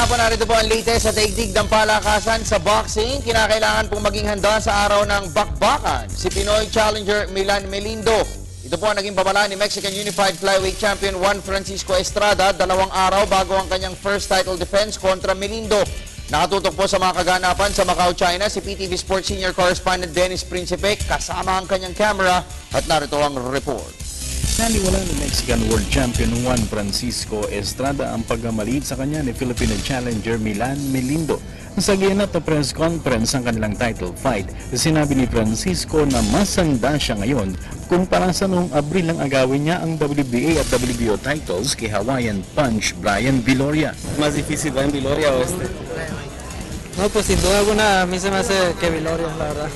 po, narito po ang latest sa daigdig ng palakasan sa boxing. Kinakailangan pong maging handa sa araw ng bakbakan si Pinoy challenger Milan Melindo. Ito po ang naging babala ni Mexican Unified Flyweight Champion Juan Francisco Estrada 2 araw bago ang kanyang first title defense kontra Melindo. Nakatutok po sa mga kaganapan sa Macau, China si PTV Sports Senior Correspondent Dennis Principe kasama ang kanyang camera at narito ang report. Naliwala ni Mexican World Champion Juan Francisco Estrada ang pagkamalit sa kanya ni Filipino challenger Milan Melindo. Sa ginat na press conference ng kanilang title fight, sinabi ni Francisco na mas handa siya ngayon kumpara sa noong Abril ang agawin niya ang WBA at WBO titles kay Hawaiian Punch Brian Viloria. ¿Más difícil va en Viloria o este? No, pues sin duda alguna a mí se me hace que Viloria, la verdad.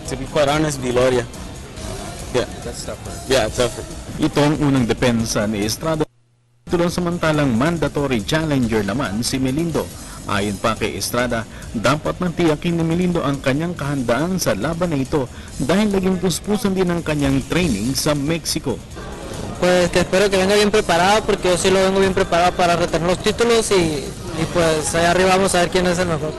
To be quite honest, Viloria. Yeah, That's tougher. yeah, tougher. Ito ang unang depensa ni Estrada. Tulong samantalang mandatory challenger naman si Melindo. Ayon pa kay Estrada, dapat nang tiyakin ni Melindo ang kanyang kahandaan sa laban na ito dahil naging puspusan din ang kanyang training sa Mexico. Pues que espero que venga bien preparado porque yo sí lo vengo bien preparado para retener los títulos y pues allá arriba vamos a ver quién es el mejor.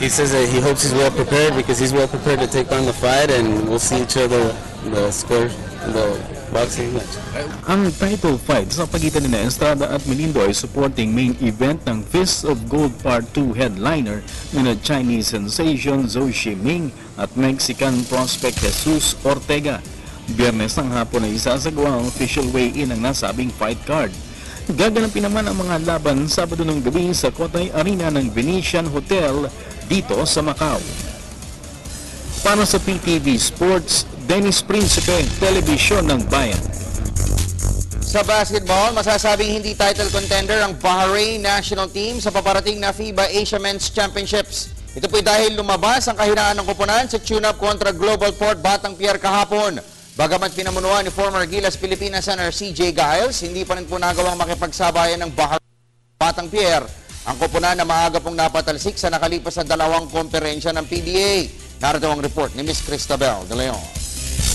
He says that he hopes he's well prepared because he's well prepared to take on the fight, and we'll see each other the score, the boxing match. Ang title fight sa pagitan ni Estrada at Melindo ay supporting main event ng Fist of Gold Part 2 headliner na Chinese sensation Zhou Shiming at Mexican prospect Jesus Ortega. Biyernes ng hapon ay isasagawa ang official weigh-in ng nasabing fight card. Gaganapin naman ang mga laban Sabado ng gabi sa Kotay Arena ng Venetian Hotel dito sa Macau. Para sa PTV Sports, Dennis Principe, Telebisyon ng Bayan. Sa basketball, masasabing hindi title contender ang Bahrain national team sa paparating na FIBA Asia Men's Championships. Ito po'y dahil lumabas ang kahinaan ng koponan sa tune-up kontra Global Port Batang Pier kahapon. Bagamat pinamunuan ni former Gilas Pilipinas center CJ Giles, hindi pa rin po nagawang makipagsabayan ng Bahrain Batang Pier. Ang koponan na maaga pong napatalsik sa nakalipas na 2 komperensya ng PBA. Narito ang report ni Miss Cristabel De Leon.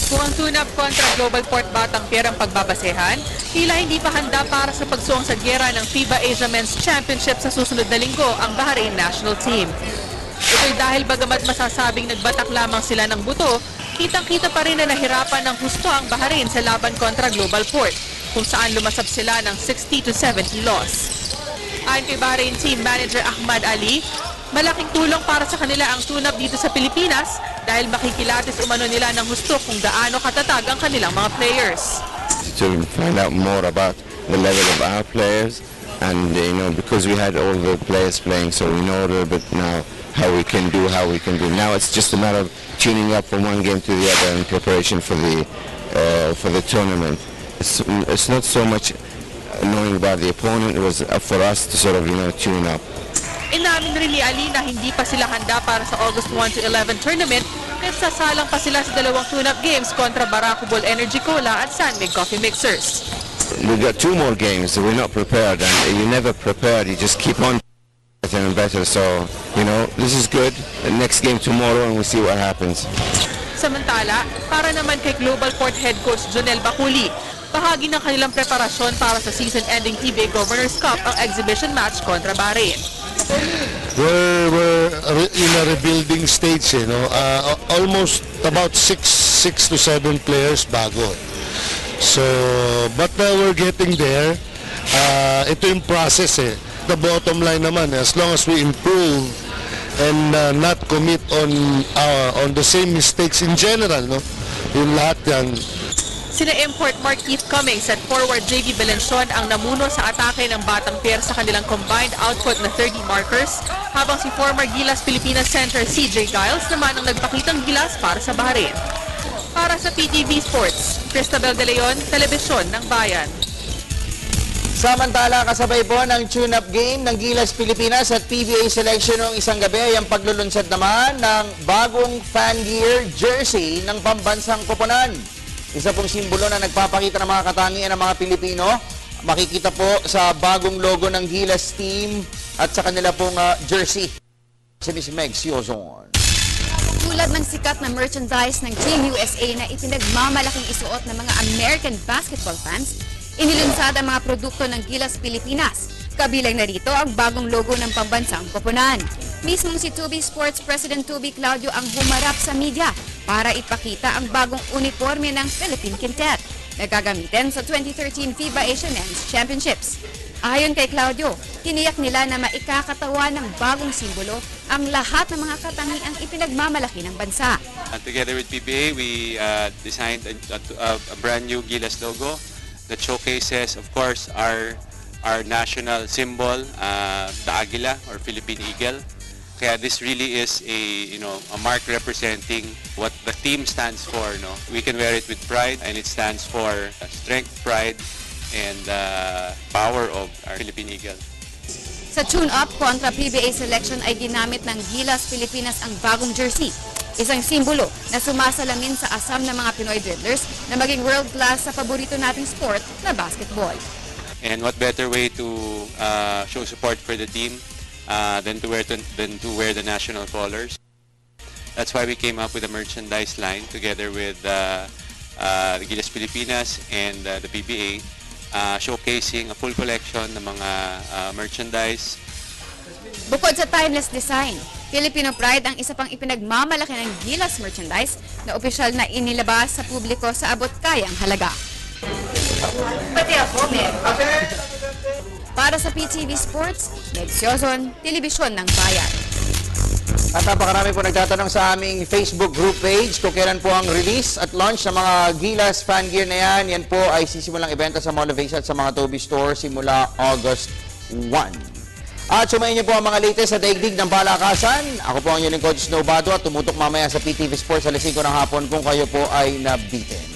Kung ang tune-up kontra Global Port Batang Pier ang pagbabasehan, tila hindi pa handa para sa pagsuong sa gyera ng FIBA Asia Men's Championship sa susunod na linggo ang Bahrain national team. Ito'y dahil bagamat masasabing nagbatak lamang sila ng buto, kitang-kita pa rin na nahirapan ng husto ang Bahrain sa laban kontra Global Port, kung saan lumasab sila ng 60-70 loss. Ayon kay Bahrain team manager Ahmad Ali, malaking tulong para sa kanila ang tune-up dito sa Pilipinas dahil makikilatis umano nila ng husto kung gaano katatag ang kanilang mga players. To find out more about the level of our players, and because we had all the players playing, so we know a little bit now how we can do. Now it's just a matter of tuning up from one game to the other in preparation for the tournament. It's not so much knowing about the opponent, it was for us to sort of tune up. Inamin rin ni Ali na hindi pa sila handa para sa August 1 to 11 tournament kahit sasalang pa sila sa 2 tune-up games kontra Barako Ball Energy Cola at San Mig Coffee Mixers. We got 2 more games, so we're not prepared, and you're never prepared, you just keep on better and better, so this is good. The next game tomorrow and we'll see what happens. Samantala, para naman kay Global Port Head Coach Jonel Baculi, bahagi ng kanilang preparasyon para sa season-ending PBA Governors Cup ang exhibition match kontra Bahrain. We're in a rebuilding stage, almost about 6 to 7 players bago. So, but we're getting there. Ito yung process The bottom line naman, as long as we improve and not commit on the same mistakes in general, yung lahat yan. Sina import Mark Keith Cummings at forward JV Belencion ang namuno sa atake ng Batang Pier sa kanilang combined output na 30 markers, habang si former Gilas Pilipinas center CJ Giles naman ang nagpakitang gilas para sa Bahrain. Para sa PTV Sports, Cristabel De Leon, Telebisyon ng Bayan. Samantala, kasabay po ng tune-up game ng Gilas Pilipinas at PBA selection noong isang gabi ay ang paglulunsad naman ng bagong fan gear jersey ng pambansang koponan. Isa pong simbolo na nagpapakita ng mga katangian ng mga Pilipino. Makikita po sa bagong logo ng Gilas team at sa kanila pong jersey. Si Miss Meg Siozon. Tulad ng sikat na merchandise ng Team USA na ipinagmamalaking isuot ng mga American basketball fans, inilunsad ang mga produkto ng Gilas Pilipinas. Kabilang na rito ang bagong logo ng pambansang koponan. Mismong si Tubi Sports President Tubi Claudio ang humarap sa media para ipakita ang bagong uniforme ng Philippine Quintet na gagamitin sa 2013 FIBA Asia Men's Championships. Ayon kay Claudio, tiniyak nila na maikakatawa ng bagong simbolo ang lahat ng mga katangiang ipinagmamalaki ng bansa. Together with PBA, we designed a brand new Gilas logo that showcases, of course, our national symbol, the Águila or Philippine Eagle. Kaya this really is a mark representing what the team stands for. No? We can wear it with pride, and it stands for strength, pride, and power of our Philippine Eagle. Sa tune-up kontra PBA selection ay ginamit ng Gilas Pilipinas ang bagong jersey. Isang simbolo na sumasalamin sa asam ng mga Pinoy dribblers na maging world-class sa paborito nating sport na basketball. And what better way to show support for the team than to wear the national colors. That's why we came up with a merchandise line together with the Gilas Pilipinas and the PBA, showcasing a full collection ng mga merchandise. Bukod sa timeless design, Filipino Pride ang isa pang ipinagmamalaki ng Gilas merchandise na opisyal na inilabas sa publiko sa abot-kayang halaga. Pati ako, Para sa PTV Sports, Meg Siozon, Telebisyon ng Bayan. At napakarami po nagtatanong sa aming Facebook group page kung kailan po ang release at launch ng mga Gilas fan gear na yan. Yan po ay sisimulang ibenta sa Mall of Asia at sa mga Toby Store simula August 1. At sumayin niyo po ang mga latest sa daigdig ng palakasan. Ako po ang inyong lingkod, Snow Bado, at tumutok mamaya sa PTV Sports sa 5 ng hapon kung kayo po ay nabitin.